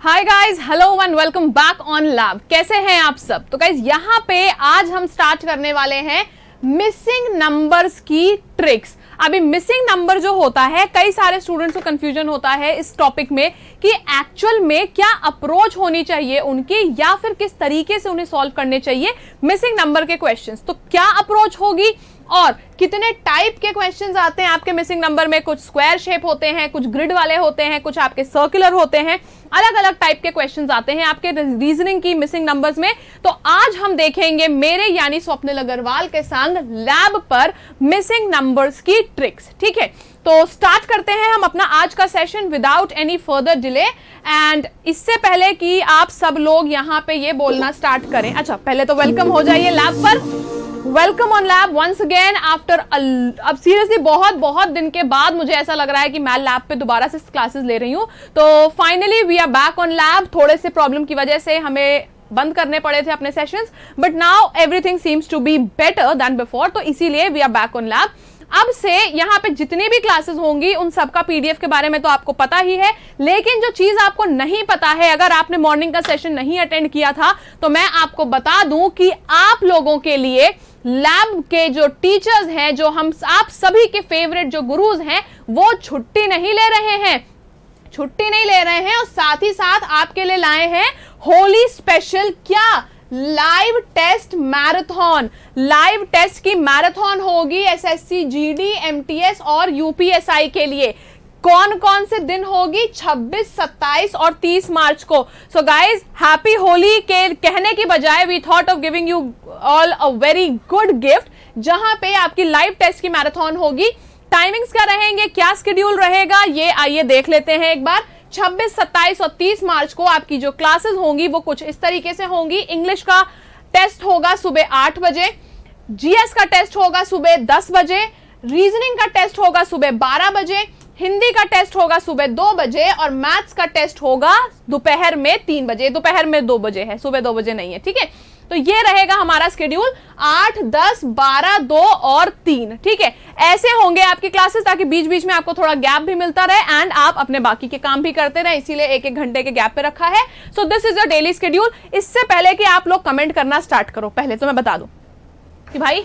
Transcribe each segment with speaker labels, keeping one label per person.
Speaker 1: Hi guys, hello and welcome back on lab. कैसे हैं आप सब? तो गाइज यहाँ पे आज हम स्टार्ट करने वाले हैं मिसिंग नंबर्स की ट्रिक्स। अभी मिसिंग नंबर जो होता है, कई सारे स्टूडेंट्स को कंफ्यूजन होता है इस टॉपिक में कि एक्चुअल में क्या अप्रोच होनी चाहिए उनकी या फिर किस तरीके से उन्हें सॉल्व करने चाहिए मिसिंग नंबर के क्वेश्चंस। तो क्या अप्रोच होगी और कितने टाइप के क्वेश्चंस आते हैं आपके मिसिंग नंबर में। कुछ स्क्वायर शेप होते हैं, कुछ ग्रिड वाले होते हैं, कुछ आपके सर्कुलर होते हैं, अलग अलग टाइप के क्वेश्चंस आते हैं आपके रीजनिंग की मिसिंग नंबर्स में। तो आज हम देखेंगे मेरे यानी स्वप्निल अग्रवाल के संग लैब पर मिसिंग नंबर्स की ट्रिक्स। ठीक है, तो स्टार्ट करते हैं हम अपना आज का session without any further delay. And इससे पहले कि आप सब लोग यहाँ पे ये बोलना स्टार्ट करें, अच्छा पहले तो वेलकम हो जाइए लैब पर। Welcome on lab once again after, अब सीरियसली बहुत दिन के बाद मुझे ऐसा लग रहा है कि मैं लैब पे दोबारा से क्लासेस ले रही हूँ। तो finally we are back on lab. थोड़े से प्रॉब्लम की वजह से हमें बंद करने पड़े थे अपने sessions, but now everything seems to be better than before, तो इसीलिए we are back on lab. अब से यहाँ पे जितनी भी क्लासेस होंगी उन सबका पीडीएफ के बारे में तो आपको पता ही है, लेकिन जो चीज आपको नहीं पता है, अगर आपने मॉर्निंग का सेशन नहीं अटेंड किया था तो मैं आपको बता दूं कि आप लोगों के लिए लैब के जो टीचर्स हैं, जो हम आप सभी के फेवरेट जो गुरुज हैं, वो छुट्टी नहीं ले रहे हैं और साथ ही साथ आपके लिए लाए हैं होली स्पेशल क्या live test marathon. Live test की मैराथन होगी एसएससी, जीडी, एमटीएस और यूपीएसआई के लिए। कौन कौन से दिन होगी? 26, 27 और 30 मार्च को। सो गाइज, हैप्पी होली के कहने की बजाय we thought of giving you all a very good gift, जहां पे आपकी लाइव टेस्ट की मैराथन होगी। टाइमिंग्स क्या रहेंगे, क्या स्केड्यूल रहेगा, ये आइए देख लेते हैं एक बार। 26, 27 और 30 मार्च को आपकी जो क्लासेस होंगी वो कुछ इस तरीके से होंगी। इंग्लिश का टेस्ट होगा सुबह 8 बजे, जीएस का टेस्ट होगा सुबह 10 बजे, रीजनिंग का टेस्ट होगा सुबह 12 बजे, हिंदी का टेस्ट होगा सुबह 2 बजे और मैथ्स का टेस्ट होगा दोपहर में 3 बजे। दोपहर में 2 बजे है, सुबह 2 बजे नहीं है। ठीक है, तो ये रहेगा हमारा स्केड्यूल 8, 10, 12, 2 और 3। ठीक है, ऐसे होंगे आपकी क्लासेस ताकि बीच बीच में आपको थोड़ा गैप भी मिलता रहे एंड आप अपने बाकी के काम भी करते रहे, इसीलिए 1-1 घंटे के गैप पे रखा है। So this is your daily schedule. इससे पहले कि आप लोग कमेंट करना स्टार्ट करो, पहले तो मैं बता दूं कि भाई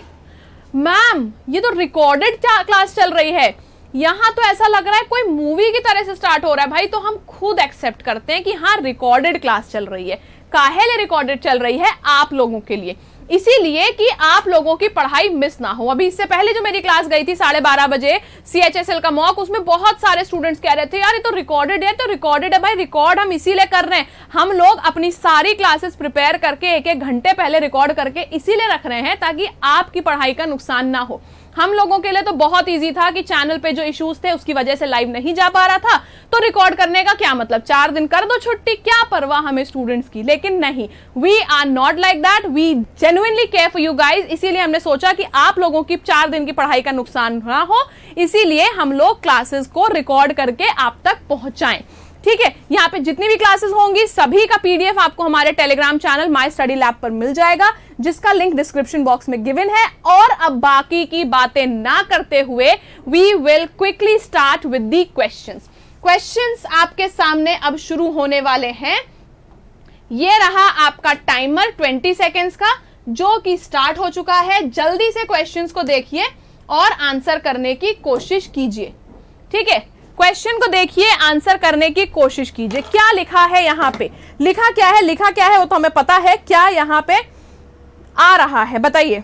Speaker 1: मैम ये तो रिकॉर्डेड क्लास चल रही है, यहां तो ऐसा लग रहा है कोई मूवी की तरह से स्टार्ट हो रहा है। भाई तो हम खुद एक्सेप्ट करते हैं कि हाँ रिकॉर्डेड क्लास चल रही है। काहे लिए रिकॉर्डेड चल रही है? आप लोगों के लिए, इसीलिए कि आप लोगों की पढ़ाई मिस ना हो। अभी इससे पहले जो मेरी क्लास गई थी 12:30 बजे सीएचएसएल का मॉक, उसमें बहुत सारे स्टूडेंट्स कह रहे थे यार ये तो रिकॉर्डेड है। तो रिकॉर्डेड है भाई, रिकॉर्ड हम इसीलिए कर रहे हैं, हम लोग अपनी सारी क्लासेस प्रिपेयर करके 1-1 घंटे पहले रिकॉर्ड करके इसीलिए रख रहे हैं ताकि आपकी पढ़ाई का नुकसान ना हो। हम लोगों के लिए तो बहुत इजी था कि चैनल पे जो इश्यूज थे उसकी वजह से लाइव नहीं जा पा रहा था, तो रिकॉर्ड करने का क्या मतलब, 4 दिन कर दो छुट्टी, क्या परवाह हमें स्टूडेंट्स की। लेकिन नहीं, we are not like that, we genuinely care for you guys. इसीलिए हमने सोचा कि आप लोगों की 4 दिन की पढ़ाई का नुकसान ना हो, इसीलिए हम लोग क्लासेस को रिकॉर्ड करके आप तक पहुंचाएं। ठीक है, यहाँ पे जितनी भी क्लासेस होंगी सभी का पीडीएफ आपको हमारे Telegram channel my study lab पर मिल जाएगा, जिसका लिंक डिस्क्रिप्शन बॉक्स में गिवन है। और अब बाकी की बातें ना करते हुए we will quickly start with the questions आपके सामने अब शुरू होने वाले हैं। ये रहा आपका टाइमर 20 सेकेंड्स का, जो कि स्टार्ट हो चुका है। जल्दी से क्वेश्चंस को देखिए और आंसर करने की कोशिश कीजिए। ठीक है, क्वेश्चन को देखिए, आंसर करने की कोशिश कीजिए। क्या लिखा है यहाँ पे, लिखा क्या है वो तो हमें पता है। क्या यहाँ पे आ रहा है बताइए।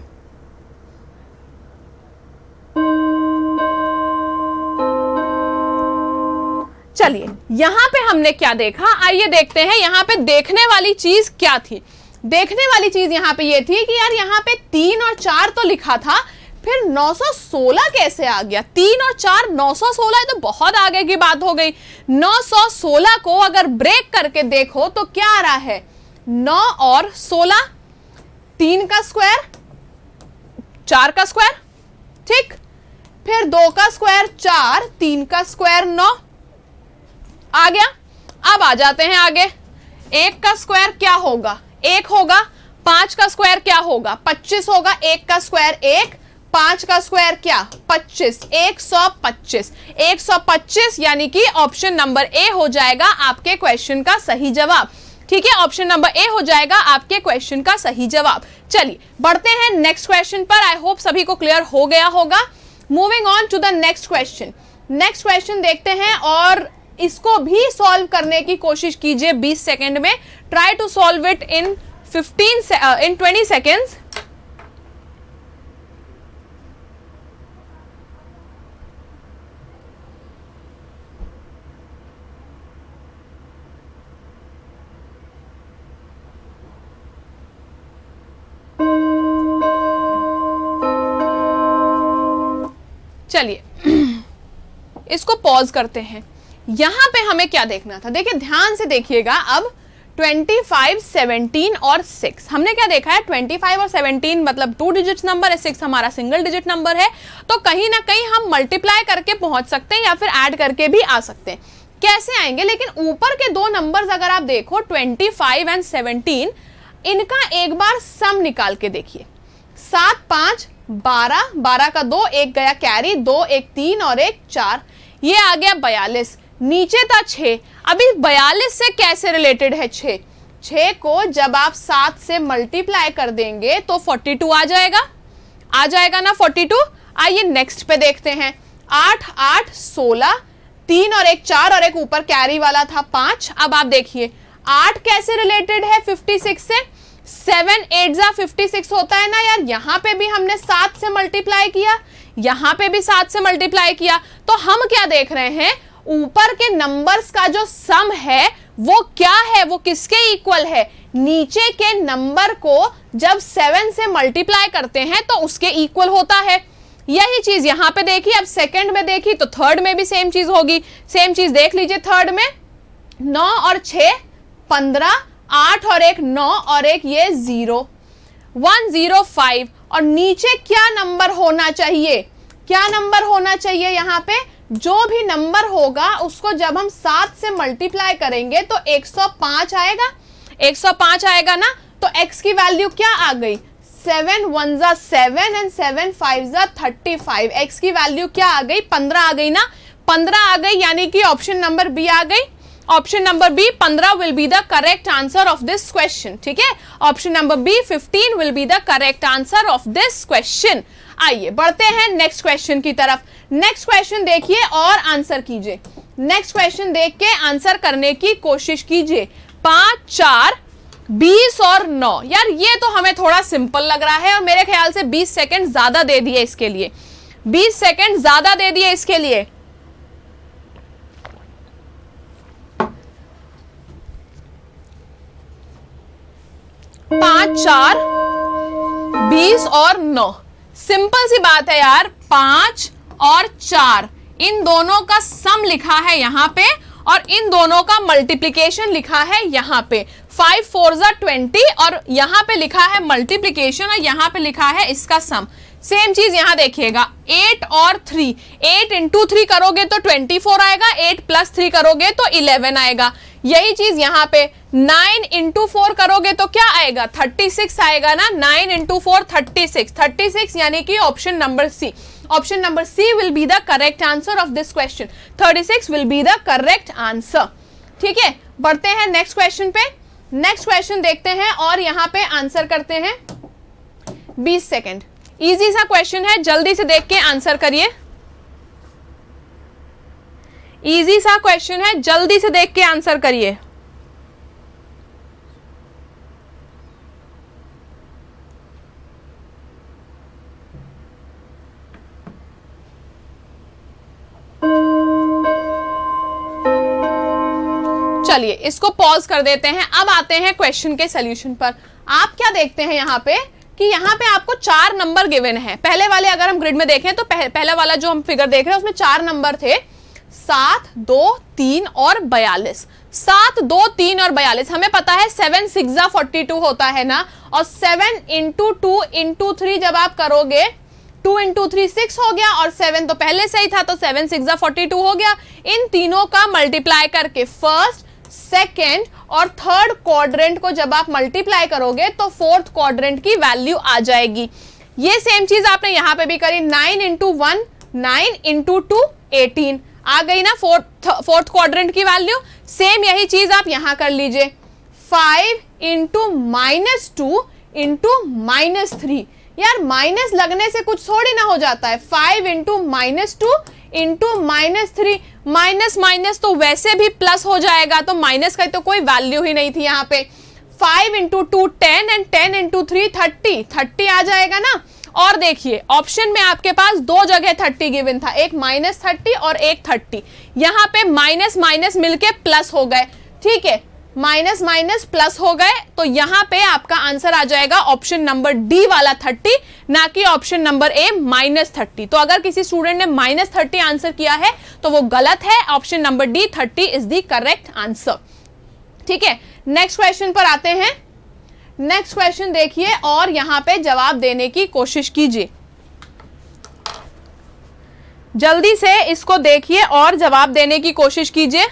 Speaker 1: चलिए, यहां पे हमने क्या देखा, आइए देखते हैं यहाँ पे देखने वाली चीज क्या थी। देखने वाली चीज यहाँ पे ये थी कि यार यहाँ पे 3 और 4 तो लिखा था, फिर 916 कैसे आ गया? 3 और 4 916, ये तो बहुत आगे की बात हो गई। 916 को अगर ब्रेक करके देखो तो क्या आ रहा है, 9 और 16, 3 का स्क्वायर, 4 का स्क्वायर, ठीक, फिर 2 का स्क्वायर 4, 3 का स्क्वायर 9 आ गया। अब आ जाते हैं आगे, 1 का स्क्वायर क्या होगा, 1 होगा, 5 का स्क्वायर क्या होगा, 25 होगा, 1 का स्क्वायर 1, 5 का स्क्वायर क्या 25, 125, 125 यानी कि ऑप्शन नंबर ए हो जाएगा आपके क्वेश्चन का सही जवाब। ठीक है, ऑप्शन नंबर ए हो जाएगा आपके क्वेश्चन का सही जवाब। चलिए बढ़ते हैं नेक्स्ट क्वेश्चन पर। आई होप सभी को क्लियर हो गया होगा। Moving on to the next question. Next question देखते हैं और इसको भी सॉल्व करने की कोशिश कीजिए 20 सेकेंड में। Try to solve it in 20 seconds. चलिए इसको पॉज करते हैं। यहां पे हमें क्या देखना था, देखिए ध्यान से देखिएगा। अब 25, 17 और 6 हमने क्या देखा है, 25 और 17 मतलब 2 डिजिट नंबर है, 6 हमारा सिंगल डिजिट नंबर है। तो कहीं ना कहीं हम मल्टीप्लाई करके पहुंच सकते हैं या फिर ऐड करके भी आ सकते हैं। कैसे आएंगे, लेकिन ऊपर के दो नंबर्स अगर आप देखो 25 एंड 17, इनका एक बार सम निकाल के देखिए। 7, 5, 12, 12 का 2, एक गया कैरी, 2, एक 3 और एक 4, ये आ गया 42। नीचे था 6। अभी 42 से कैसे रिलेटेड है 6? 6 को जब आप 7 से मल्टीप्लाई कर देंगे तो 42 आ जाएगा ना 42। आइए नेक्स्ट पे देखते हैं। 8, 8, 16, 3 और एक 4 और एक ऊपर कैरी वाला था 5। अब आप देखिए 8 कैसे रिलेटेड है 56 से? 7, 8 जा 56 होता है ना यार। यहां पे भी हमने 7 से मल्टीप्लाई किया, यहां पे भी 7 से मल्टीप्लाई किया। तो हम क्या देख रहे हैं, ऊपर के नंबर्स का जो सम है वो क्या है, वो किसके इक्वल है? नीचे के नंबर को जब 7 से मल्टीप्लाई करते हैं तो उसके इक्वल होता है। यही चीज यहां पे देखी। अब सेकंड में देखी तो थर्ड में भी सेम चीज होगी। सेम चीज देख लीजिए थर्ड में, 9 और 6 15, 8 और एक 9 और एक ये 0, 105। और नीचे क्या नंबर होना चाहिए, क्या नंबर होना चाहिए? यहाँ पे जो भी नंबर होगा उसको जब हम 7 से मल्टीप्लाई करेंगे तो 105 आएगा। 105 आएगा ना। तो x की वैल्यू क्या आ गई? 7 1 जा 7 एंड 7 5 जा 35। x की वैल्यू क्या आ गई? 15 आ गई ना। 15 आ गई, यानी कि ऑप्शन नंबर बी आ गई। Option number B 15 will be the correct answer of this question. ठीक है, option number B 15 will be the correct answer of this question. आइए बढ़ते हैं नेक्स्ट क्वेश्चन की तरफ। नेक्स्ट क्वेश्चन देखिए और आंसर कीजिए। नेक्स्ट क्वेश्चन देख के आंसर करने की कोशिश कीजिए। 5, 4, 20 और 9। यार ये तो हमें थोड़ा सिंपल लग रहा है और मेरे ख्याल से 20 सेकंड ज्यादा दे दिए इसके लिए। 20 सेकंड ज्यादा दे दिए इसके लिए। पांच, 4, 20 और 9। सिंपल सी बात है यार। 5 और 4 इन दोनों का सम लिखा है यहां पे और इन दोनों का मल्टीप्लिकेशन लिखा है यहां पे। 5 4 जा 20 और यहां पे लिखा है मल्टीप्लिकेशन और यहां पे लिखा है इसका सम। सेम चीज यहां देखिएगा। 8 और 3, 8 इंटू 3 करोगे तो 24 आएगा, 8 प्लस 3 करोगे तो 11 आएगा। यही चीज यहां पे 9 इंटू 4 करोगे तो क्या आएगा? 36 आएगा ना। 9 इंटू 4 36, 36 यानी कि option number C. Option number C will be the correct answer of this question. 36 will be the correct answer. ठीक है, बढ़ते हैं नेक्स्ट क्वेश्चन पे। नेक्स्ट क्वेश्चन देखते हैं और यहां पे आंसर करते हैं। 20 सेकेंड। इजी सा क्वेश्चन है, जल्दी से देख के आंसर करिए। इजी सा क्वेश्चन है, जल्दी से देख के आंसर करिए। चलिए इसको पॉज कर देते हैं। अब आते हैं क्वेश्चन के सॉल्यूशन पर। आप क्या देखते हैं यहाँ पे कि यहाँ पे आपको 4 नंबर गिवन है। पहले वाले अगर हम ग्रिड में देखें तो पहला वाला जो हम फिगर देख रहे हैं उसमें 4 नंबर थे, 7, 2, 3 और 42। 7, 2, 3 और 42। हमें पता है 7 6 जा 42 होता है ना। और 7 इंटू 2 इंटू 3 जब आप करोगे 2 इंटू 3 6 हो गया और 7 तो पहले से ही था तो 7 6 जा 42 हो गया। इन तीनों का मल्टीप्लाई करके फर्स्ट, सेकेंड और थर्ड क्वाड्रेंट को जब आप मल्टीप्लाई करोगे तो फोर्थ क्वाड्रेंट की वैल्यू आ जाएगी। ये सेम चीज आपने यहां पे भी करी, 9 इंटू 1 9 इंटू 2 18 आ गई ना फोर्थ क्वाड्रेंट की वैल्यू। सेम यही चीज आप यहां कर लीजिए, 5 इंटू -2 इंटू -3। यार माइनस लगने से कुछ थोड़ी ना हो जाता है, 5 इंटू -2 इंटू -3, माइनस माइनस तो वैसे भी प्लस हो जाएगा, तो माइनस का तो कोई वैल्यू ही नहीं थी यहाँ पे। 5 इंटू 2 10 एंड 10 इंटू 3 30 आ जाएगा ना। और देखिए ऑप्शन में आपके पास दो जगह 30 गिवन था, एक -30 और एक 30। यहाँ पे माइनस माइनस मिलके प्लस हो गए, ठीक है, माइनस माइनस प्लस हो गए, तो यहाँ पे आपका आंसर आ जाएगा ऑप्शन नंबर डी वाला 30, ना कि ऑप्शन नंबर ए -30। तो अगर किसी स्टूडेंट ने -30 आंसर किया है तो वो गलत है, option number D 30 is the correct answer. ठीक है, नेक्स्ट क्वेश्चन पर आते हैं। नेक्स्ट क्वेश्चन देखिए और यहां पे जवाब देने की कोशिश कीजिए, जल्दी से इसको देखिए और जवाब देने की कोशिश कीजिए।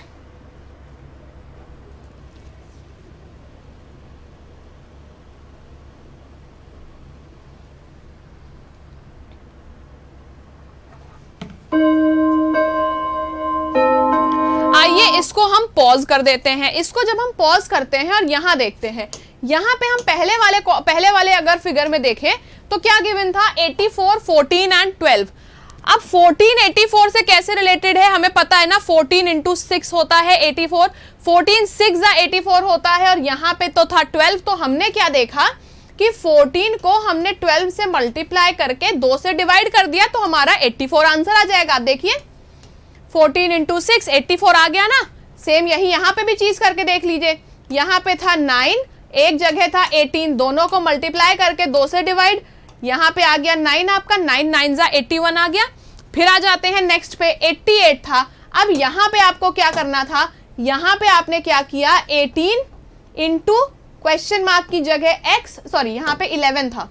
Speaker 1: आइए इसको हम पॉज कर देते हैं। इसको जब हम पॉज करते हैं और यहां देखते हैं, यहां पे हम पहले वाले अगर फिगर में देखें तो क्या गिवन था, 84 14 एंड 12। अब 14 84 से कैसे रिलेटेड है हमें पता है ना, 14 इंटू 6 होता है 84, 14 6 84 होता है, और यहां पे तो था 12। तो हमने क्या देखा कि 14 को हमने 12 से मल्टीप्लाई करके 2 से डिवाइड कर दिया, तो हमारा 84 आंसर आ जाएगा। आप देखिए 14 इंटू 6 84 आ गया ना। सेम यही यहाँ पे भी चीज करके देख लीजिए, यहाँ पे था 9, एक जगह था 18, दोनों को मल्टीप्लाई करके 2 से डिवाइड, यहाँ पे आ गया 9, आपका 9 9 जा 81 आ गया। फिर आ जाते हैं नेक्स्ट पे, 88 था। अब यहाँ पे आपको क्या करना था, यहाँ पे आपने क्या किया, 18 इंटू क्वेश्चन मार्क की जगह x, सॉरी यहाँ पे 11 था,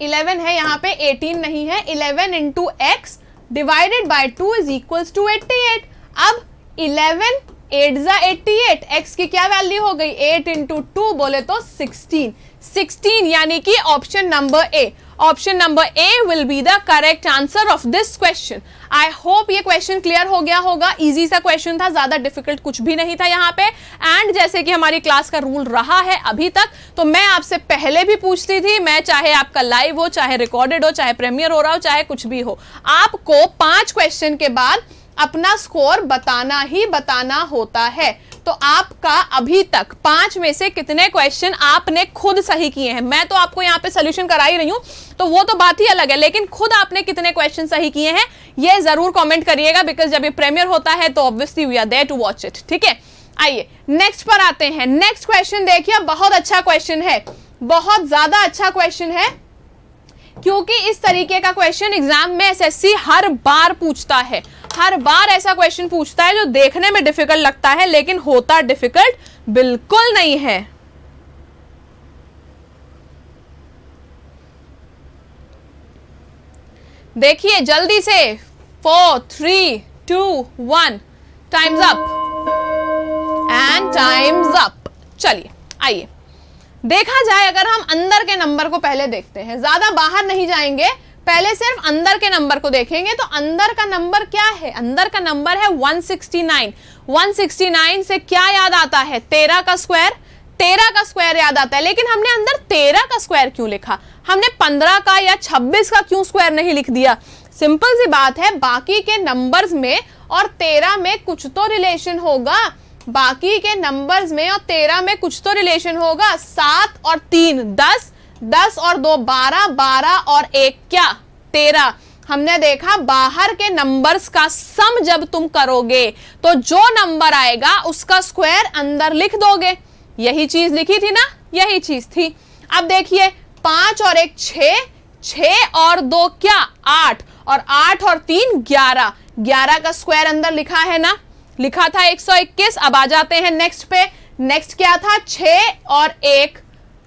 Speaker 1: 11 है यहाँ पे, 18 नहीं है, 11 into x divided by 2 is equals to 88। अब 11 8 जा 88, x की क्या वैल्यू हो गई, 8 इंटू 2 बोले तो 16, यानी कि option number A will be the correct answer of this question. I hope ये क्वेश्चन क्लियर हो गया होगा। इजी सा क्वेश्चन था, ज्यादा डिफिकल्ट कुछ भी नहीं था यहाँ पे। एंड जैसे कि हमारी क्लास का रूल रहा है अभी तक, तो मैं आपसे पहले भी पूछती थी, मैं चाहे आपका लाइव हो, चाहे रिकॉर्डेड हो, चाहे प्रीमियर हो रहा हो, चाहे कुछ भी हो, आपको 5 क्वेश्चन के बाद अपना स्कोर बताना ही बताना होता है। तो आपका अभी तक 5 में से कितने क्वेश्चन आपने खुद सही किए हैं, मैं तो आपको यहाँ पे सोल्यूशन करा ही रही हूँ, तो वो तो बात ही अलग है, लेकिन खुद आपने कितने क्वेश्चन सही किए हैं ये जरूर कमेंट करिएगा, बिकॉज जब ये प्रीमियर होता है तो obviously we are there to watch it. ठीक है, आइए नेक्स्ट पर आते हैं। नेक्स्ट क्वेश्चन देखिए, बहुत अच्छा क्वेश्चन है, बहुत ज्यादा अच्छा क्वेश्चन है, क्योंकि इस तरीके का क्वेश्चन एग्जाम में एसएससी हर बार पूछता है। हर बार ऐसा क्वेश्चन पूछता है जो देखने में डिफिकल्ट लगता है, लेकिन होता डिफिकल्ट बिल्कुल नहीं है। देखिए जल्दी से, 4 3 2 1, times up and times up. चलिए आइए देखा जाए, अगर हम अंदर के नंबर को पहले देखते हैं, ज्यादा बाहर नहीं जाएंगे, पहले सिर्फ अंदर के नंबर को देखेंगे। तो अंदर का नंबर क्या है, अंदर का नंबर है 169। 169 से क्या याद आता है, 13 का स्क्वायर, 13 का स्क्वायर याद आता है। लेकिन हमने अंदर 13 का स्क्वायर क्यों लिखा, हमने 15 का या 26 का क्यों स्क्वायर नहीं लिख दिया। सिंपल सी बात है, बाकी के नंबर्स में और 13 में कुछ तो रिलेशन होगा, बाकी के नंबर्स में और 13 में कुछ तो रिलेशन होगा। 7 और 3 10, 10 और 2 12, 12 और 1 क्या 13। हमने देखा बाहर के नंबर्स का सम जब तुम करोगे तो जो नंबर आएगा उसका स्क्वायर अंदर लिख दोगे। यही चीज लिखी थी ना, यही चीज थी। अब देखिए 5 और 1 6, 6 और 2 क्या 8, और 8 और 3 11, 11 का स्क्वायर अंदर लिखा है ना, लिखा था 121। अब आ जाते हैं नेक्स्ट पे, नेक्स्ट क्या था, 6 और 1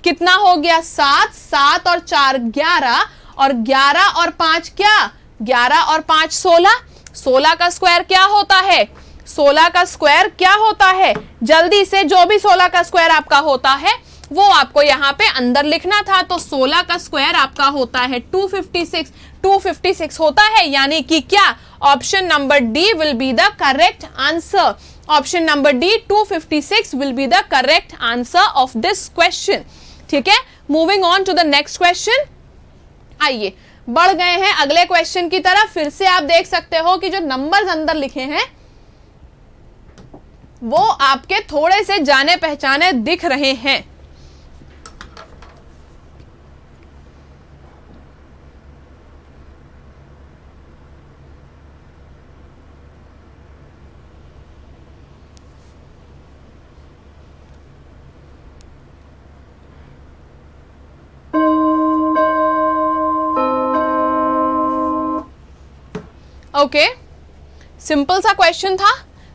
Speaker 1: कितना हो गया 7, 7 और 4 11, और 11 और 5 क्या 11 और 5 16। 16 का स्क्वायर क्या होता है, 16 का स्क्वायर क्या होता है, जल्दी से जो भी 16 का स्क्वायर आपका होता है वो आपको यहाँ पे अंदर लिखना था। तो 16 का स्क्वायर आपका होता है 256, 256 होता है, यानी कि क्या option number D will be the correct answer. Option number D 256 will be the correct answer of this question. ठीक है, moving on to the next question. आइए बढ़ गए हैं अगले क्वेश्चन की तरफ। फिर से आप देख सकते हो कि जो नंबर्स अंदर लिखे हैं वो आपके थोड़े से जाने पहचाने दिख रहे हैं। ओके, सिंपल सा क्वेश्चन था।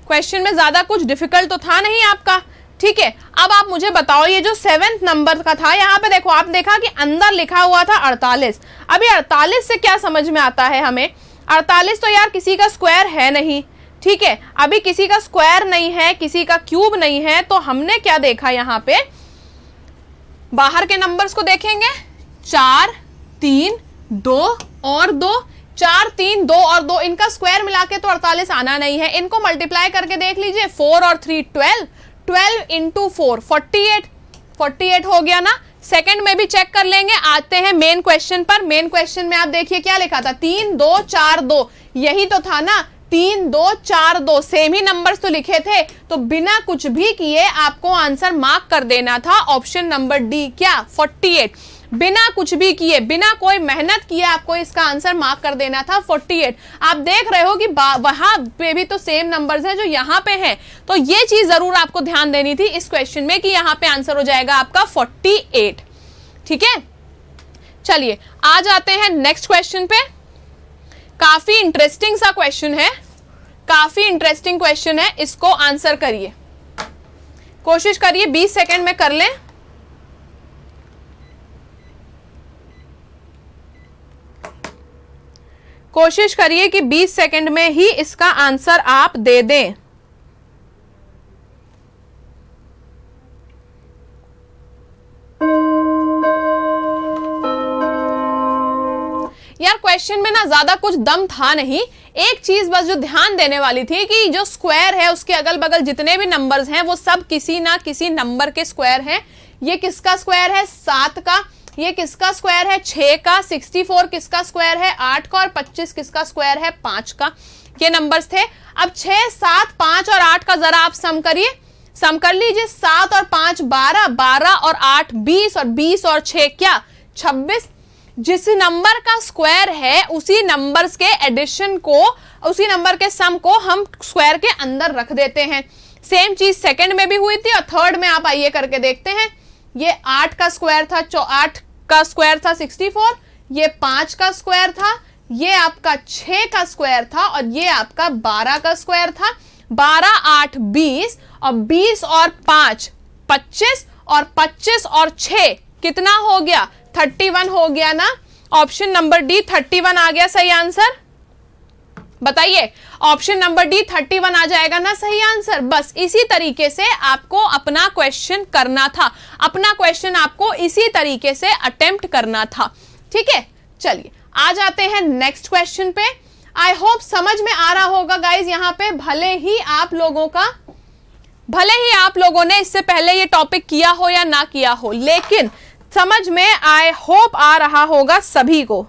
Speaker 1: क्वेश्चन में ज्यादा कुछ डिफिकल्ट तो था नहीं आपका। ठीक है, अब आप मुझे बताओ ये जो 7th नंबर का था, यहाँ पे देखो आप देखा कि अंदर लिखा हुआ था 48। अभी 48 से क्या समझ में आता है हमें? 48 तो यार किसी का स्क्वायर है नहीं। ठीक है, अभी किसी का स्क्वायर नहीं है, किसी का क्यूब नहीं है, तो हमने क्या देखा यहाँ पे? बाहर के नंबर्स को देखेंगे, 4, 3, 2 और 2, 4, 3, 2 और 2, इनका स्क्वायर मिला के तो 48 आना नहीं है। इनको मल्टीप्लाई करके देख लीजिए, 4 और 3 12, 12 इंटू 4 48, 48 हो गया ना। सेकंड में भी चेक कर लेंगे। आते हैं मेन क्वेश्चन पर। मेन क्वेश्चन में आप देखिए क्या लिखा था, 3, 2, 4, 2, यही तो था ना, 3, 2, 4, 2, सेम ही नंबर्स तो लिखे थे। तो बिना कुछ भी किए आपको आंसर मार्क कर देना था ऑप्शन नंबर डी, क्या 48। बिना कुछ भी किए, बिना कोई मेहनत किए आपको इसका आंसर मार्क कर देना था 48। आप देख रहे हो कि वहां पे भी तो सेम नंबर्स हैं जो यहाँ पे हैं, तो ये चीज जरूर आपको ध्यान देनी थी इस क्वेश्चन में कि यहाँ पे आंसर हो जाएगा आपका 48। ठीक है, चलिए आ जाते हैं नेक्स्ट क्वेश्चन पे। काफी इंटरेस्टिंग सा क्वेश्चन है, काफी इंटरेस्टिंग क्वेश्चन है, इसको आंसर करिए, कोशिश करिए 20 सेकेंड में कर लें। कोशिश करिए कि 20 सेकंड में ही इसका आंसर आप दे दें। यार क्वेश्चन में ना ज्यादा कुछ दम था नहीं। एक चीज बस जो ध्यान देने वाली थी कि जो स्क्वायर है उसके अगल बगल जितने भी नंबर्स हैं वो सब किसी ना किसी नंबर के स्क्वायर हैं। ये किसका स्क्वायर है? 7 का। ये किसका स्क्वायर है? 6 का। 64 किसका स्क्वायर है? 8 का। और 25 किसका स्क्वायर है? 5 का। ये नंबर्स थे। अब 6, 7, 5 और 8 का जरा आप सम करिए, सम कर लीजिए। 7 और 5 12, 12 और 8 20 और 20 और 6 क्या 26। जिस नंबर का स्क्वायर है उसी नंबर्स के एडिशन को, उसी नंबर के सम को हम स्क्वायर के अंदर रख देते हैं। सेम चीज सेकंड में भी हुई थी और थर्ड में आप आइए करके देखते हैं। ये 8 का स्क्वायर था, 8 का स्क्वायर था 64, ये 5 का स्क्वायर था, ये आपका 6 का स्क्वायर था और ये आपका 12 का स्क्वायर था। 12, 8, 20 और 20 और 5 25 और 25 और 6 कितना हो गया? 31 हो गया ना। ऑप्शन नंबर डी 31 आ गया सही आंसर। बताइए, ऑप्शन नंबर डी 31 आ जाएगा ना सही आंसर। बस इसी तरीके से आपको अपना क्वेश्चन करना था, अपना क्वेश्चन आपको इसी तरीके से अटेम्प्ट करना था। ठीक है, चलिए आ जाते हैं नेक्स्ट क्वेश्चन पे। आई होप समझ में आ रहा होगा गाइज। यहाँ पे भले ही आप लोगों ने इससे पहले ये टॉपिक किया हो या ना किया हो, लेकिन समझ में आई होप आ रहा होगा सभी को।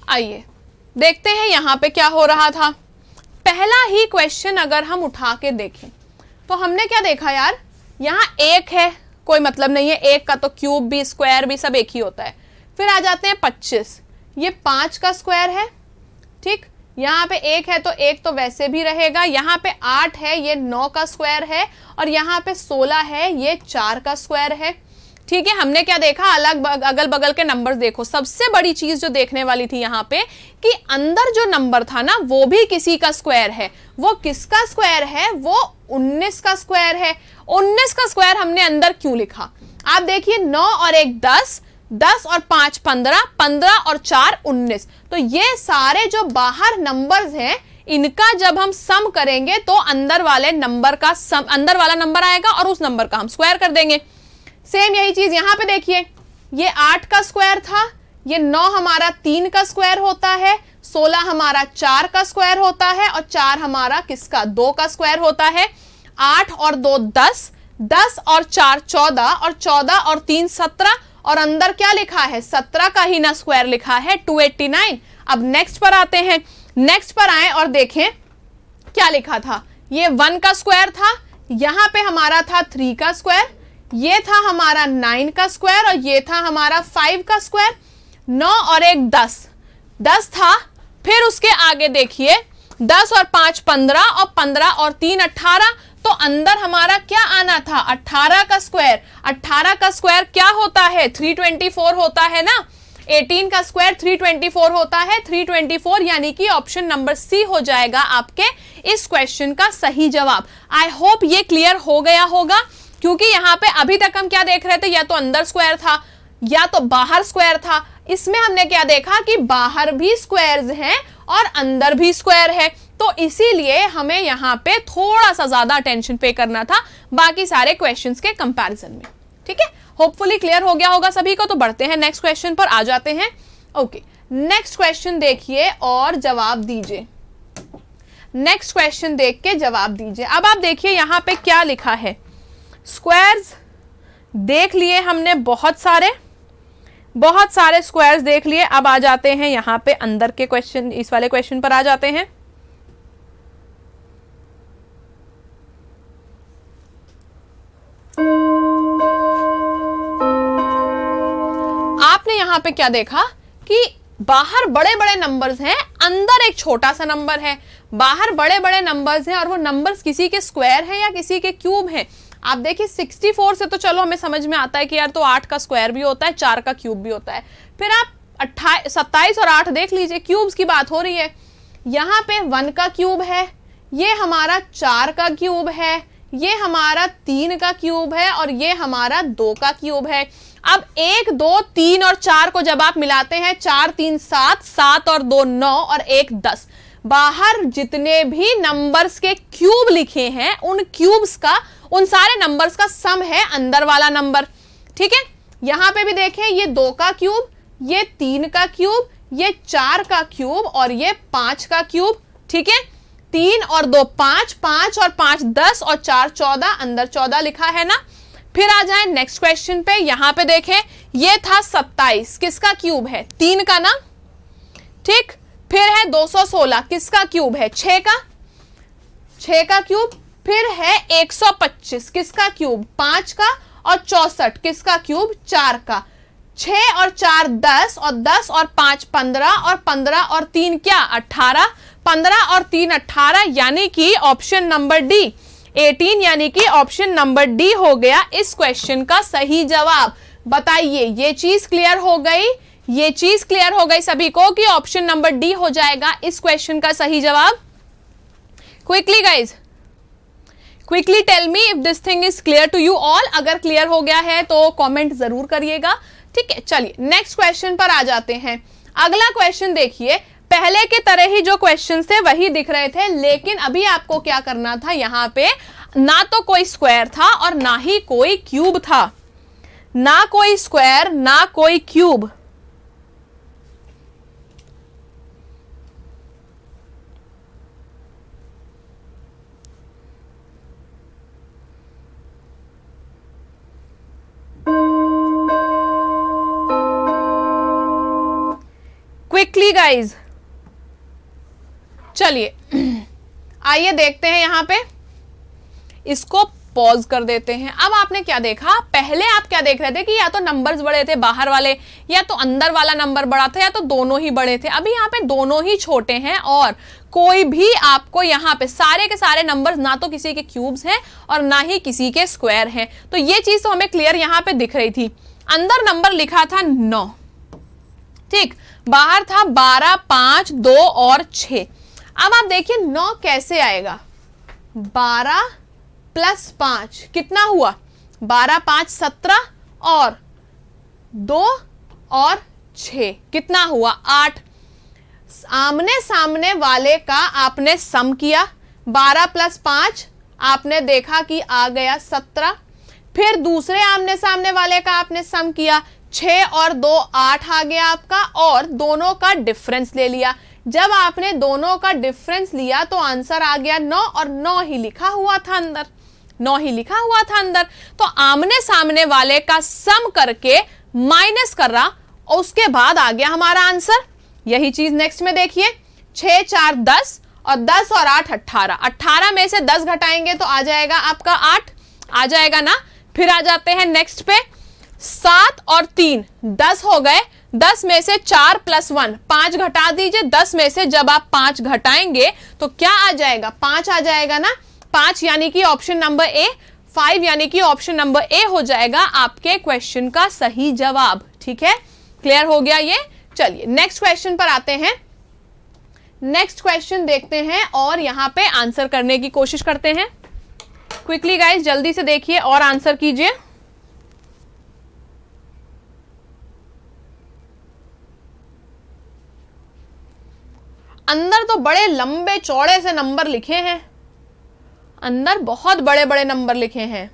Speaker 1: आइए देखते हैं यहां पे क्या हो रहा था। पहला ही क्वेश्चन अगर हम उठा के देखें तो हमने क्या देखा यार, यहां 1 है, कोई मतलब नहीं है, 1 का तो क्यूब भी स्क्वायर भी सब एक ही होता है। फिर आ जाते हैं 25, ये 5 का स्क्वायर है। ठीक, यहाँ पे 1 है तो 1 तो वैसे भी रहेगा। यहाँ पे 8 है, ये 9 का स्क्वायर है। और यहाँ पे 16 है, ये 4 का स्क्वायर है। ठीक है, हमने क्या देखा, अगल बगल के नंबर्स देखो। सबसे बड़ी चीज जो देखने वाली थी यहाँ पे कि अंदर जो नंबर था ना वो भी किसी का स्क्वायर है। वो किसका स्क्वायर है? वो 19 का स्क्वायर है। 19 का स्क्वायर हमने अंदर क्यों लिखा? आप देखिए 9 और 1 10, 10 और 5 15, 15 और 4 19। तो ये सारे जो बाहर नंबर्स हैं इनका जब हम सम करेंगे तो अंदर वाले नंबर का सम, अंदर वाला नंबर आएगा और उस नंबर का हम स्क्वायर कर देंगे। सेम यही चीज यहां पे देखिए, ये 8 का स्क्वायर था, ये 9 हमारा 3 का स्क्वायर होता है, 16 हमारा 4 का स्क्वायर होता है और 4 हमारा किसका? 2 का स्क्वायर होता है। 8 और 2 10, 10 और 4 14 और 14 और 3 17 और अंदर क्या लिखा है? 17 का ही ना स्क्वायर लिखा है 289। अब नेक्स्ट पर आते हैं, नेक्स्ट पर आए और देखें क्या लिखा था। ये 1 का स्क्वायर था, यहां पे हमारा था 3 का स्क्वायर, ये था हमारा 9 का स्क्वायर और ये था हमारा 5 का स्क्वायर। 9 और 1 10, 10 था। फिर उसके आगे देखिए 10 और 5 15 और 15 और 3 18। तो अंदर हमारा क्या आना था? 18 का स्क्वायर। 18 का स्क्वायर क्या होता है? 324 होता है ना। 18 का स्क्वायर 324 होता है। 324 यानी कि ऑप्शन नंबर सी हो जाएगा आपके इस क्वेश्चन का सही जवाब। आई होप ये क्लियर हो गया होगा, क्योंकि यहां पे अभी तक हम क्या देख रहे थे, या तो अंदर स्क्वायर था या तो बाहर स्क्वायर था। इसमें हमने क्या देखा कि बाहर भी स्क्वायर्स हैं और अंदर भी स्क्वायर है, तो इसीलिए हमें यहां पे थोड़ा सा ज्यादा अटेंशन पे करना था बाकी सारे क्वेश्चंस के कंपैरिजन में। ठीक है, होपफुली क्लियर हो गया होगा सभी को। तो बढ़ते हैं नेक्स्ट क्वेश्चन पर, आ जाते हैं। ओके, नेक्स्ट क्वेश्चन देखिए और जवाब दीजिए। नेक्स्ट क्वेश्चन देख के जवाब दीजिए। अब आप देखिए यहां पे क्या लिखा है। स्क्वायर्स देख लिए हमने, बहुत सारे स्क्वायर्स देख लिए। अब आ जाते हैं यहां पे अंदर के क्वेश्चन, इस वाले क्वेश्चन पर आ जाते हैं। आपने यहां पे क्या देखा कि बाहर बड़े बड़े नंबर्स हैं, अंदर एक छोटा सा नंबर है। बाहर बड़े बड़े नंबर्स हैं और वो नंबर्स किसी के स्क्वायर हैं या किसी के क्यूब हैं। आप देखिए 64 से तो चलो हमें समझ में आता है कि यार तो 8 का स्क्वायर भी होता है, 4 का क्यूब भी होता है। फिर आप 27 और 8 देख लीजिए, क्यूब्स की बात हो रही है। यहाँ पे 1 का क्यूब है, ये हमारा 4 का क्यूब है, ये हमारा 3 का क्यूब है और ये हमारा 2 का क्यूब है। अब 1 2 3 और 4 को जब आप मिलाते हैं, 4 3 7, 7 और 2 9 और 1 10। बाहर जितने भी नंबर्स के क्यूब लिखे हैं उन क्यूब्स का, उन सारे नंबर्स का सम है अंदर वाला नंबर। ठीक है, यहां पे भी देखें, ये 2 का क्यूब, ये 3 का क्यूब, ये 4 का क्यूब और ये 5 का क्यूब। ठीक है, 3 और 2 5, 5 और 5 10 और 4 14, अंदर 14 लिखा है ना। फिर आ जाए नेक्स्ट क्वेश्चन पे, यहां पे देखें ये था 27, किसका क्यूब है? 3 का ना। ठीक, फिर है 216, किसका क्यूब है? 6 का क्यूब। फिर है 125, किसका क्यूब? 5 का। और 64, किसका क्यूब? 4 का। 6 और 4 10 और 10 और 5 15 और 15 और 3 क्या? 18। 15 और 3 18, यानी कि ऑप्शन नंबर डी 18, यानी कि ऑप्शन नंबर डी हो गया इस क्वेश्चन का सही जवाब। बताइए, ये चीज क्लियर हो गई? ये चीज क्लियर हो गई सभी को कि ऑप्शन नंबर डी हो जाएगा इस क्वेश्चन का सही जवाब? Quickly guys, quickly tell me if this thing is clear to you all. अगर क्लियर हो गया है तो कमेंट जरूर करिएगा। ठीक है, चलिए नेक्स्ट क्वेश्चन पर आ जाते हैं। अगला क्वेश्चन देखिए, पहले के तरह ही जो क्वेश्चन थे वही दिख रहे थे, लेकिन अभी आपको क्या करना था, यहां पे ना तो कोई स्क्वायर था और ना ही कोई क्यूब था। ना कोई स्क्वायर, ना कोई क्यूब। क्विकली गाइज, चलिए आइए देखते हैं। यहां पे इसको पॉज कर देते हैं। अब आपने क्या देखा, पहले आप क्या देख रहे थे कि या तो नंबर्स बड़े थे बाहर वाले, या तो अंदर वाला नंबर बड़ा था, या तो दोनों ही बड़े थे। अभी यहाँ पे दोनों ही छोटे हैं और कोई भी आपको यहाँ पे सारे के सारे नंबर्स ना तो किसी के क्यूब्स हैं और ना ही किसी के स्क्वायर हैं। तो ये चीज तो हमें क्लियर यहाँ पे दिख रही थी। अंदर नंबर लिखा था 9, ठीक, बाहर था 12, 5, 2 और 6। अब आप देखिए 9 कैसे आएगा, 12 प्लस 5 कितना हुआ, 12, 5, 17 और 2 और 6 कितना हुआ, 8। आमने सामने वाले का आपने सम किया, 12 प्लस 5 आपने देखा कि आ गया 17। फिर दूसरे आमने सामने वाले का आपने सम किया, 6 और 2 8 आ गया आपका, और दोनों का डिफरेंस ले लिया। जब आपने दोनों का डिफरेंस लिया तो आंसर आ गया 9, और 9 ही लिखा हुआ था अंदर, 9 ही लिखा हुआ था अंदर। तो आमने सामने वाले का सम करके माइनस कर रहा और उसके बाद आ गया हमारा आंसर। यही चीज नेक्स्ट में देखिए, 6, 4, 10 और 10 और 8 18। 18 में से 10 घटाएंगे तो आ जाएगा आपका 8, आ जाएगा ना। फिर आ जाते हैं नेक्स्ट पे, 7 और 3 10 हो गए, 10 में से 4 प्लस 1 5 घटा दीजिए। 10 में से जब आप 5 घटाएंगे तो क्या आ जाएगा, 5 आ जाएगा ना। 5 यानी कि ऑप्शन नंबर ए, 5 यानी कि ऑप्शन नंबर ए हो जाएगा आपके क्वेश्चन का सही जवाब। ठीक है, क्लियर हो गया ये। चलिए नेक्स्ट क्वेश्चन पर आते हैं। नेक्स्ट क्वेश्चन देखते हैं और यहां पे आंसर करने की कोशिश करते हैं। क्विकली गाइस, जल्दी से देखिए और आंसर कीजिए। अंदर तो बड़े लंबे चौड़े से नंबर लिखे हैं, अंदर बहुत बड़े बड़े नंबर लिखे हैं।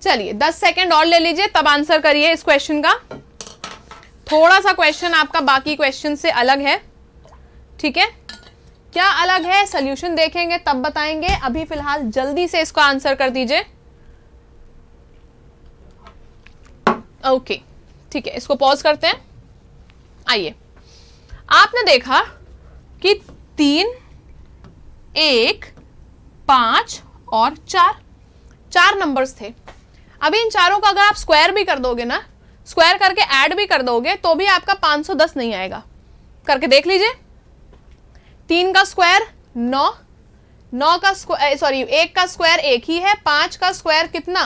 Speaker 1: चलिए 10 सेकंड और ले लीजिए, तब आंसर करिए इस क्वेश्चन का। थोड़ा सा क्वेश्चन आपका बाकी क्वेश्चन से अलग है, ठीक है। क्या अलग है, सॉल्यूशन देखेंगे तब बताएंगे। अभी फिलहाल जल्दी से इसको आंसर कर दीजिए। ओके, ठीक है, इसको पॉज करते हैं। आइए, आपने देखा कि 3, 1, 5 और 4 नंबर्स थे। अभी इन चारों का अगर आप स्क्वायर भी कर दोगे ना, स्क्वायर करके ऐड भी कर दोगे तो भी आपका 510 नहीं आएगा। करके देख लीजिए। 3 का स्क्वायर 9, 9 का स्क्वायर सॉरी 1 का स्क्वायर 1 ही है, 5 का स्क्वायर कितना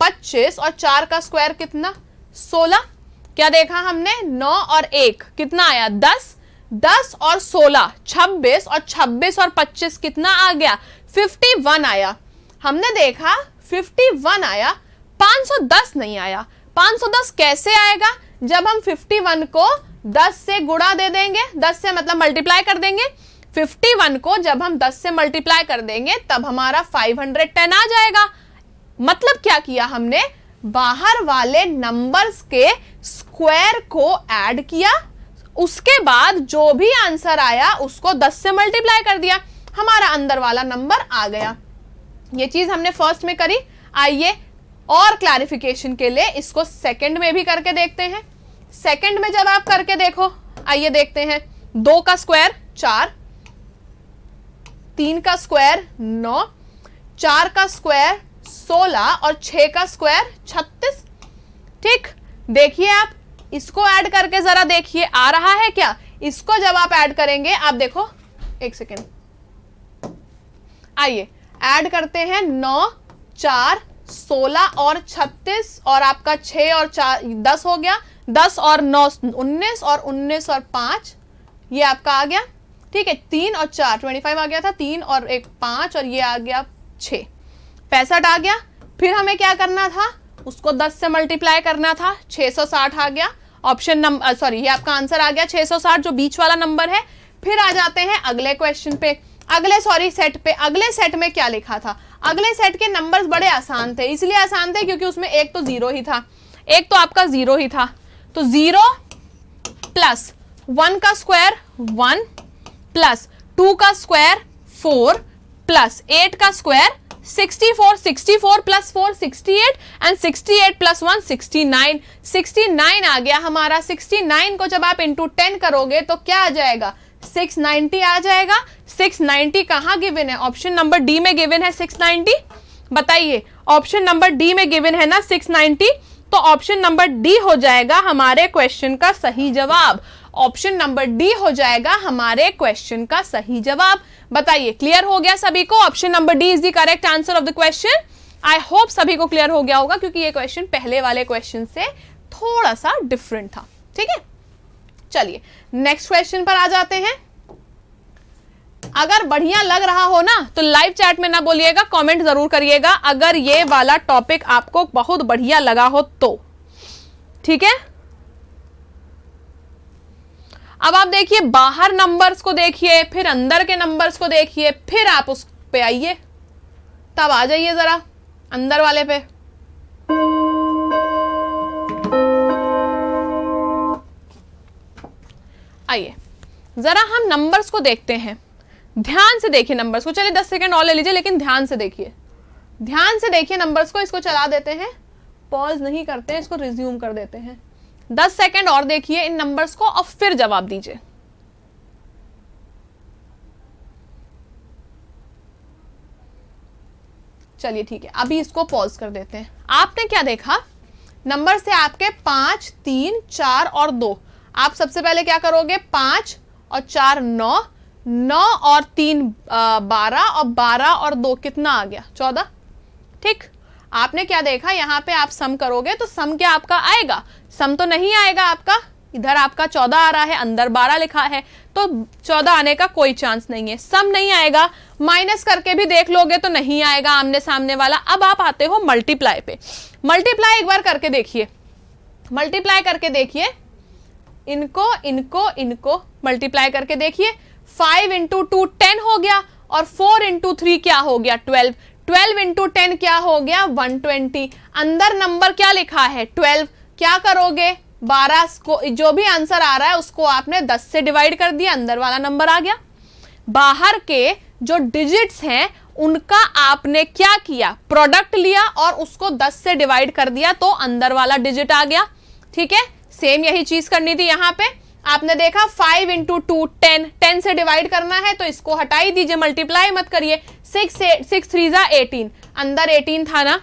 Speaker 1: 25 और 4 का स्क्वायर कितना 16। क्या देखा हमने, 9 और 1 कितना आया 10, 10 और 16 26 और 26 और 25 कितना आ गया 51 आया। हमने देखा 51 आया, 510 नहीं आया। 510 कैसे आएगा, जब हम 51 को 10 से गुणा दे देंगे, 10 से मतलब मल्टीप्लाई कर देंगे। 51 को जब हम 10 से मल्टीप्लाई कर देंगे तब हमारा 510 आ जाएगा। मतलब क्या किया हमने, बाहर वाले नंबर्स के स्क्वायर को ऐड किया, उसके बाद जो भी आंसर आया उसको 10 से मल्टीप्लाई कर दिया, हमारा अंदर वाला नंबर आ गया। ये चीज हमने फर्स्ट में करी। आइए और क्लैरिफिकेशन के लिए इसको सेकंड में भी करके देखते हैं। सेकंड में जब आप करके देखो, आइए देखते हैं। 2 का स्क्वायर 4, 3 का स्क्वायर 9, 4 का स्क्वायर 16 और 6 का स्क्वायर 36। ठीक, देखिए आप इसको ऐड करके जरा देखिए आ रहा है क्या। इसको जब आप ऐड करेंगे, आप देखो, एक सेकेंड, आइए ऐड करते हैं। 9, 4, 16 और 36 और आपका 6 और 4 10 हो गया। 10 और 9 19 और 19 और 5 ये आपका आ गया। ठीक है, 3 और 4 25 आ गया था, 3 और 1 5 और ये आ गया 6 65 आ गया। फिर हमें क्या करना था, उसको 10 से मल्टीप्लाई करना था, 660 आ गया। ऑप्शन नंबर सॉरी ये आपका आंसर आ गया 660, जो बीच वाला नंबर है। फिर आ जाते हैं अगले क्वेश्चन पे, सेट पे। अगले सेट में क्या लिखा था, अगले सेट के नंबर्स बड़े आसान थे। इसलिए आसान थे क्योंकि उसमें एक तो 0 ही था, एक तो आपका 0 ही था। तो 0 प्लस 1 का स्क्वायर 1 प्लस 2 का स्क्वायर 4 प्लस 8 का स्क्वायर 64, 64 प्लस 4 68 एंड 68 प्लस 1 69। 69 आ गया हमारा। 69 को जब आप इंटू 10 करोगे तो क्या आ जाएगा, 690 आ जाएगा। 690 कहाँ गिवन है, ऑप्शन नंबर डी में गिवन है 690। बताइए, ऑप्शन नंबर डी में गिवन है ना 690। तो ऑप्शन नंबर डी हो जाएगा हमारे क्वेश्चन का सही जवाब। ऑप्शन नंबर डी हो जाएगा हमारे क्वेश्चन का सही जवाब। बताइए, क्लियर हो गया सभी को? Option number D is the correct answer of the question. I hope सभी को क्लियर हो गया होगा, क्योंकि ये क्वेश्चन पहले वाले क्वेश्चन से थोड़ा सा डिफरेंट था। ठीक है, चलिए नेक्स्ट क्वेश्चन पर आ जाते हैं। अगर बढ़िया लग रहा हो ना तो लाइव चैट में ना बोलिएगा, कमेंट जरूर करिएगा अगर ये वाला टॉपिक आपको बहुत बढ़िया लगा हो तो। ठीक है, अब आप देखिए, बाहर नंबर्स को देखिए, फिर अंदर के नंबर्स को देखिए, फिर आप उस पे आइए, तब आ जाइए जरा अंदर वाले पे। आइए जरा हम नंबर्स को देखते हैं, ध्यान से देखिए नंबर्स को। चलिए 10 सेकंड और ले लीजिए, लेकिन ध्यान से देखिए, ध्यान से देखिए नंबर्स को। इसको चला देते हैं, पॉज नहीं करते हैं, इसको रिज्यूम कर देते हैं। 10 सेकंड और देखिए इन नंबर्स को और फिर जवाब दीजिए। चलिए ठीक है, अभी इसको पॉज कर देते हैं। आपने क्या देखा, नंबर से आपके 5, 3, 4 और 2। आप सबसे पहले क्या करोगे, 5 और 4 9, 9 और 3 12, और 12 और 2 कितना आ गया, 14। ठीक, आपने क्या देखा, यहाँ पे आप सम करोगे तो सम क्या आपका आएगा, सम तो नहीं आएगा आपका। इधर आपका 14 आ रहा है, अंदर 12 लिखा है, तो 14 आने का कोई चांस नहीं है, सम नहीं आएगा। माइनस करके भी देख लोगे तो नहीं आएगा आमने सामने वाला। अब आप आते हो मल्टीप्लाई पे। मल्टीप्लाई एक बार करके देखिए, मल्टीप्लाई करके देखिए, इनको इनको इनको मल्टीप्लाई करके देखिए। 5 इंटू 2 10 हो गया, और 4 इंटू 3 क्या हो गया, 12। 12 इंटू 10 क्या हो गया, 120। अंदर नंबर क्या लिखा है, 12। क्या करोगे, 12 को, जो भी आंसर आ रहा है उसको आपने 10 से डिवाइड कर दिया, अंदर वाला नंबर आ गया। बाहर के जो डिजिट्स हैं उनका आपने क्या किया, प्रोडक्ट लिया और उसको 10 से डिवाइड कर दिया, तो अंदर वाला डिजिट आ गया। ठीक है, सेम यही चीज करनी थी यहाँ पे। आपने देखा 5 इंटू 2 10, 10 से डिवाइड करना है तो इसको हटा ही दीजिए, मल्टीप्लाई मत करिए। 6 3 18, अंदर 18 था ना,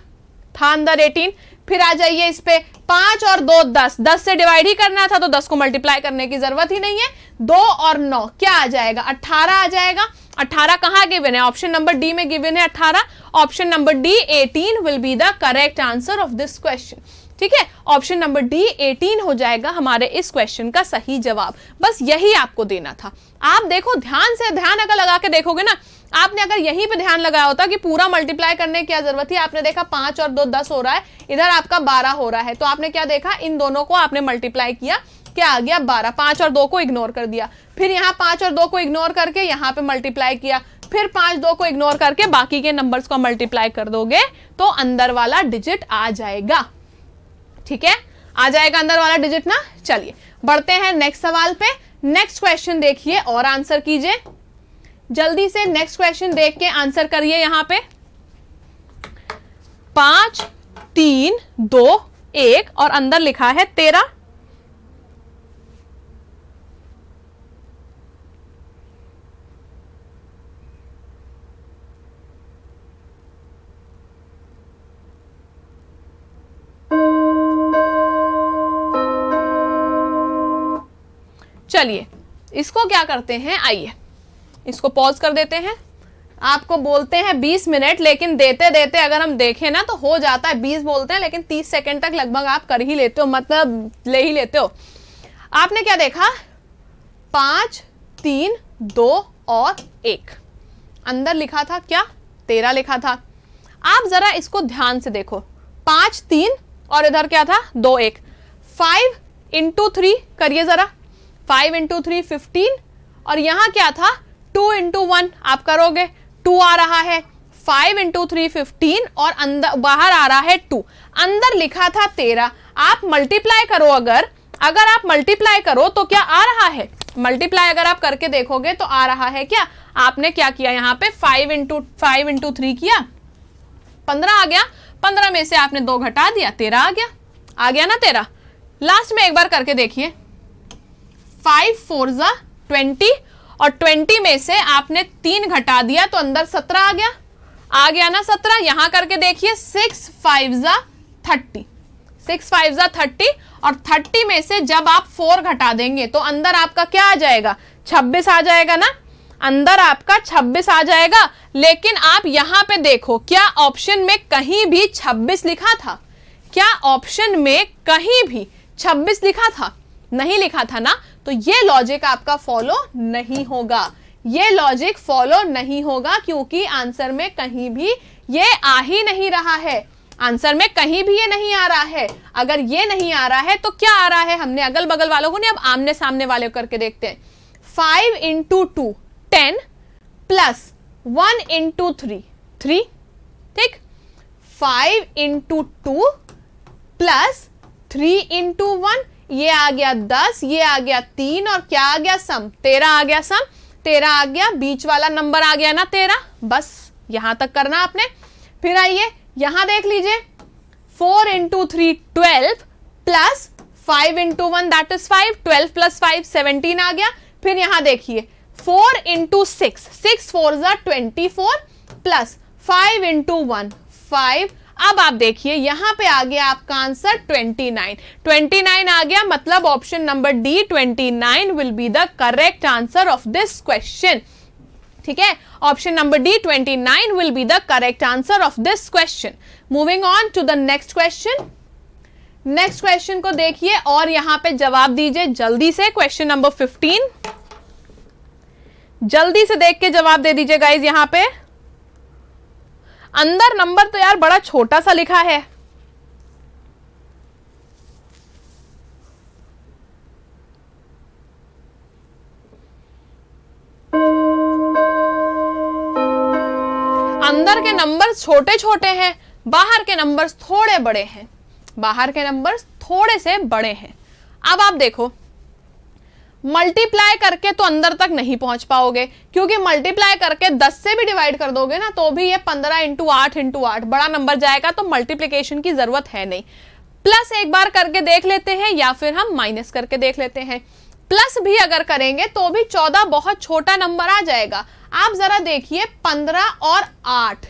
Speaker 1: था अंदर 18। फिर आ जाइए इस पे, 5 और 2 10, 10 से डिवाइड ही करना था तो 10 को मल्टीप्लाई करने की जरूरत ही नहीं है। 2 और 9 क्या आ जाएगा, 18 आ जाएगा। 18 कहाँ गिवन है, ऑप्शन नंबर डी में गिवन है 18। Option number D 18 will be the correct answer of this question. ठीक है, ऑप्शन नंबर डी 18 हो जाएगा हमारे इस क्वेश्चन का सही जवाब। बस यही आपको देना था। आप देखो ध्यान से, ध्यान अगर लगा के देखोगे ना, आपने अगर यहीं पे ध्यान लगाया होता कि पूरा मल्टीप्लाई करने की क्या जरूरत थी। आपने देखा 5 और 2 10 हो रहा है, इधर आपका 12 हो रहा है, तो आपने क्या देखा, इन दोनों को आपने मल्टीप्लाई किया, क्या आ गया 12। 5 और 2 को इग्नोर कर दिया, फिर यहाँ 5 और 2 को इग्नोर करके यहाँ पे मल्टीप्लाई किया, फिर 5 2 को इग्नोर करके बाकी के नंबर्स को मल्टीप्लाई कर दोगे तो अंदर वाला डिजिट आ जाएगा। ठीक है, आ जाएगा अंदर वाला डिजिट ना। चलिए बढ़ते हैं नेक्स्ट सवाल पे। नेक्स्ट क्वेश्चन देखिए और आंसर कीजिए जल्दी से। नेक्स्ट क्वेश्चन देख के आंसर करिए। यहां पे 5 3 2 1 और अंदर लिखा है 13। चलिए इसको क्या करते हैं, आइए इसको पॉज कर देते हैं। आपको बोलते हैं 20 मिनट, लेकिन देते देते अगर हम देखें ना तो हो जाता है 20 बोलते हैं, लेकिन 30 सेकंड तक लगभग आप कर ही लेते हो, मतलब ले ही लेते हो। आपने क्या देखा, 5 3 2 और 1, अंदर लिखा था क्या 13 लिखा था। आप जरा इसको ध्यान से देखो, 5 3 और इधर क्या था 2 1। 5 इंटू 3 करिए जरा, 5 इंटू 3 15, और यहां क्या था 2 इंटू 1 आप करोगे 2 आ रहा है। 5 इंटू 3 15 और अंदर बाहर आ रहा है 2, अंदर लिखा था 13। आप मल्टीप्लाई करो, अगर आप मल्टीप्लाई करो तो क्या आ रहा है, मल्टीप्लाई अगर आप करके देखोगे तो आ रहा है क्या। आपने क्या किया यहाँ पे 5 इंटू 3 किया, 15 आ गया, 15 में से आपने 2 घटा दिया, 13 आ गया ना 13। लास्ट में एक बार करके देखिए, 5 4 जा 20 और 20 में से आपने 3 घटा दिया तो अंदर 17 आ गया ना 17। यहां करके देखिए 6 5 जा 30, 6 5 जा 30 और 30 में से जब आप 4 घटा देंगे तो अंदर आपका क्या आ जाएगा, 26 आ जाएगा ना, अंदर आपका 26 आ जाएगा। लेकिन आप यहां पे देखो, क्या ऑप्शन में कहीं भी 26 लिखा था? क्या ऑप्शन में कहीं भी 26 लिखा था? नहीं लिखा था ना, तो ये लॉजिक आपका फॉलो नहीं होगा, ये लॉजिक फॉलो नहीं होगा, क्योंकि आंसर में कहीं भी ये आ ही नहीं रहा है, आंसर में कहीं भी ये नहीं आ रहा है। अगर ये नहीं आ रहा है तो क्या आ रहा है? हमने अगल बगल वालों को नहीं, अब आमने सामने वाले करके देखते हैं। 5 इंटू 2 10 प्लस 1 इंटू 3 3, ठीक। 5 इंटू 2 प्लस 3 इंटू 1, ये आ गया 10, ये आ गया 3 और क्या आ गया सम, 13 आ गया सम, 13 आ गया, बीच वाला नंबर आ गया ना 13। बस यहां तक करना आपने। फिर आइए यहां देख लीजिए, 4 into 3 12 plus 5 into 1 that is 5, 12 plus 5 17 आ गया। फिर यहां देखिए 4 इंटू 6 6 4 जा 24 प्लस 5 इंटू 1 5। अब आप देखिए यहां पे आ गया आपका आंसर 29 29 आ गया, मतलब option number D 29 will be the correct answer of this question. ठीक है, option number D 29 will be the correct answer of this question. Moving on to the next question. Next question को देखिए और यहां पे जवाब दीजिए जल्दी से। क्वेश्चन नंबर 15, जल्दी से देख के जवाब दे दीजिए गाइज। यहां पे अंदर नंबर तो यार बड़ा छोटा सा लिखा है। अंदर के नंबर्स छोटे छोटे हैं, बाहर के नंबर्स थोड़े बड़े हैं, बाहर के नंबर्स थोड़े से बड़े हैं। अब आप देखो, मल्टीप्लाई करके तो अंदर तक नहीं पहुंच पाओगे, क्योंकि मल्टीप्लाई करके 10 से भी डिवाइड कर दोगे ना तो भी ये 15 इंटू 8 इंटू 8 बड़ा नंबर जाएगा, तो मल्टीप्लिकेशन की जरूरत है नहीं। प्लस एक बार करके देख लेते हैं या फिर हम माइनस करके देख लेते हैं। प्लस भी अगर करेंगे तो भी 14 बहुत छोटा नंबर आ जाएगा। आप जरा देखिए 15 और 8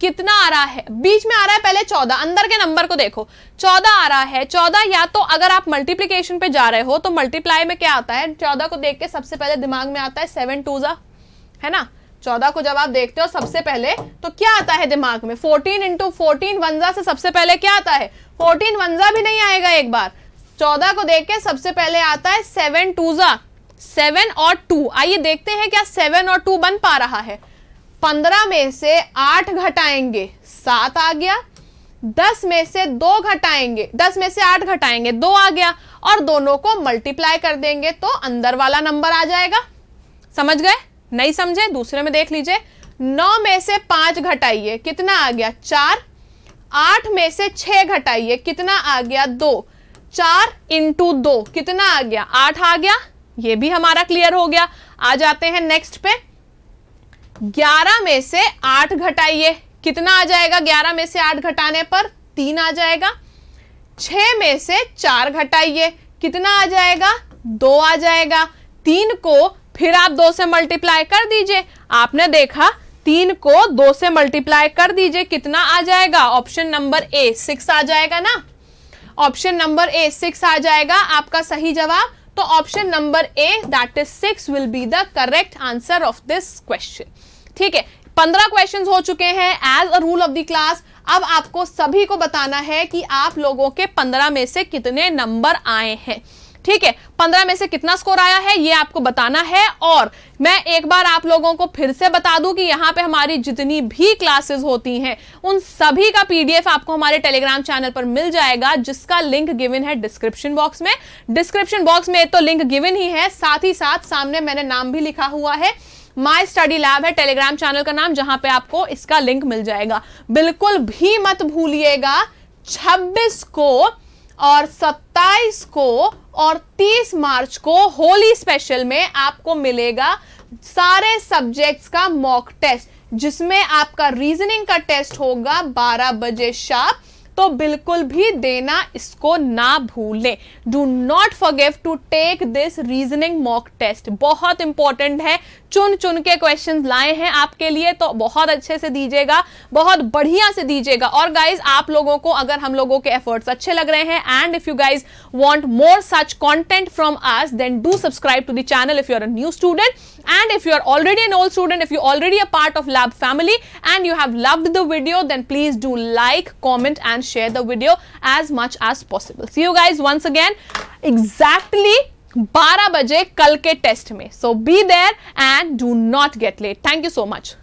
Speaker 1: कितना आ रहा है, बीच में आ रहा है पहले 14, अंदर के नंबर को देखो 14 आ रहा है। 14 या तो अगर आप मल्टीप्लिकेशन पे जा रहे हो तो मल्टीप्लाई में क्या आता है, 14 को देख के सबसे पहले दिमाग में आता है 7 2 जा, है ना। 14 को जब आप देखते हो सबसे पहले तो क्या आता है दिमाग में, 14 इंटू 14 वंजा से सबसे पहले क्या आता है, 14 वंजा भी नहीं आएगा एक बार। 14 को देख के सबसे पहले आता है 7 2 जा, 7 और 2। आइए देखते हैं क्या 7 और 2 बन पा रहा है। 15 में से 8 घटाएंगे 7 आ गया, 10 में से 2 घटाएंगे, 10 में से 8 घटाएंगे 2 आ गया, और दोनों को मल्टीप्लाई कर देंगे तो अंदर वाला नंबर आ जाएगा। समझ गए? नहीं समझे? दूसरे में देख लीजिए। 9 में से 5 घटाइए, कितना आ गया 4। 8 में से 6 घटाइए, कितना आ गया 2। 4 इंटू 2 कितना आ गया, 8 आ गया। ये भी हमारा क्लियर हो गया। आ जाते हैं नेक्स्ट पे। 11 में से 8 घटाइए, कितना आ जाएगा, 11 में से 8 घटाने पर 3 आ जाएगा। 6 में से 4 घटाइए, कितना आ जाएगा, 2 आ जाएगा। 3 को फिर आप 2 से मल्टीप्लाई कर दीजिए। आपने देखा 3 को 2 से मल्टीप्लाई कर दीजिए, कितना आ जाएगा, ऑप्शन नंबर ए 6 आ जाएगा ना। ऑप्शन नंबर ए 6 आ जाएगा आपका सही जवाब। तो option number A that is 6 will be the correct answer of this question. ठीक है, 15 क्वेश्चंस हो चुके हैं as a rule of the class. अब आपको सभी को बताना है कि आप लोगों के 15 में से कितने नंबर आए हैं। ठीक है, 15 में से कितना स्कोर आया है ये आपको बताना है। और मैं एक बार आप लोगों को फिर से बता दूं कि यहाँ पे हमारी जितनी भी क्लासेस होती हैं उन सभी का पीडीएफ आपको हमारे टेलीग्राम चैनल पर मिल जाएगा, जिसका लिंक गिवन है डिस्क्रिप्शन बॉक्स में। डिस्क्रिप्शन बॉक्स में तो लिंक गिवन ही है, साथ ही साथ सामने मैंने नाम भी लिखा हुआ है, माई स्टडी लैब है टेलीग्राम चैनल का नाम, जहां पे आपको इसका लिंक मिल जाएगा। बिल्कुल भी मत भूलिएगा 26 को और 27 को और 30 मार्च को होली स्पेशल में आपको मिलेगा सारे सब्जेक्ट्स का मॉक टेस्ट, जिसमें आपका रीजनिंग का टेस्ट होगा 12 बजे शार्प। तो बिल्कुल भी देना इसको ना भूलें। Do not forget to take this reasoning mock test, बहुत इंपॉर्टेंट है। चुन चुन के क्वेश्चंस लाए हैं आपके लिए, तो बहुत अच्छे से दीजिएगा, बहुत बढ़िया से दीजिएगा। और गाइज आप लोगों को अगर हम लोगों के एफर्ट्स अच्छे लग रहे हैं and if you guys want more such content from us, then do subscribe to the channel if you are a new student, and if you are already an old student, if you already a part of lab family and you have loved the video, then please do like, comment and share the video as much as possible. See you guys once again exactly 12 बजे कल के test में. So be there and do not get late. Thank you so much.